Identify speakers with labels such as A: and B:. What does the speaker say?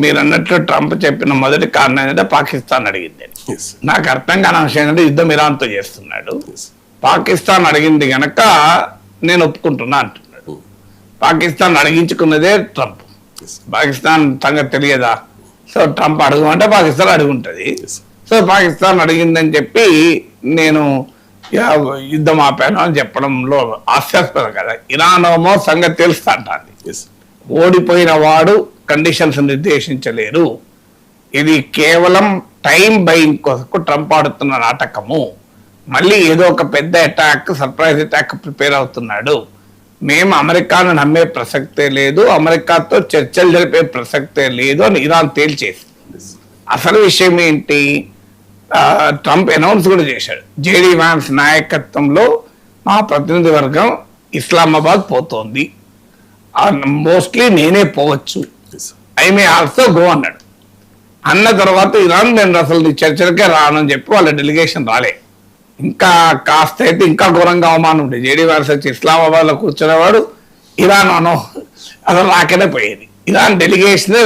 A: మీరు అన్నట్లు ట్రంప్ చెప్పిన మొదటి కారణం ఏంటంటే పాకిస్తాన్ అడిగింది. నాకు అర్థం కాని విషయం ఏంటంటే యుద్ధం ఇరాన్తో చేస్తున్నాడు. పాకిస్తాన్ అడిగింది గనక నేను ఒప్పుకుంటున్నా అంటున్నాడు. పాకిస్తాన్ అడిగించుకున్నదే ట్రంప్. పాకిస్తాన్ సంగతి తెలియదా? సో ట్రంప్ అడగమంటే పాకిస్తాన్ అడుగుంటది. సో పాకిస్తాన్ అడిగిందని చెప్పి నేను యుద్ధం ఆపాను అని చెప్పడంలో హాస్యాస్పదం కదా. ఇరాన్ ఏమో సంగతి తెలుస్తా అంటుంది. ఓడిపోయిన వాడు కండిషన్స్ నిర్దేశించలేరు, ఇది కేవలం టైం బయింగ్ కోసం ట్రంప్ ఆడుతున్న నాటకము, మళ్ళీ ఏదో ఒక పెద్ద అటాక్, సర్ప్రైజ్ అటాక్ ప్రిపేర్ అవుతున్నాడు, మేము అమెరికాను నమ్మే ప్రసక్తే లేదు, అమెరికాతో చర్చలు జరిపే ప్రసక్తే లేదు అని ఇరాన్ తేల్చేసి. అసలు విషయం ఏంటి, ట్రంప్ అనౌన్స్ కూడా చేశాడు, జేడీ వ్యాన్స్ నాయకత్వంలో మా ప్రతినిధి వర్గం ఇస్లామాబాద్ పోతోంది, మోస్ట్లీ నేనే పోవచ్చు, ఐ మే ఆల్సో గో అన్నాడు. అన్న తర్వాత ఇరాన్ నేను అసలు చర్చలకే రానని చెప్పి వాళ్ళ డెలిగేషన్ రాలే. ఇంకా కాస్త అయితే ఇంకా ఘోరంగా అవమానం ఉండే, జేడీ వ్యాన్స్ వచ్చి ఇస్లామాబాద్ లో కూర్చునేవాడు, ఇరాన్ అసలు రాకనే పోయేది, ఇరాన్ డెలిగేషనే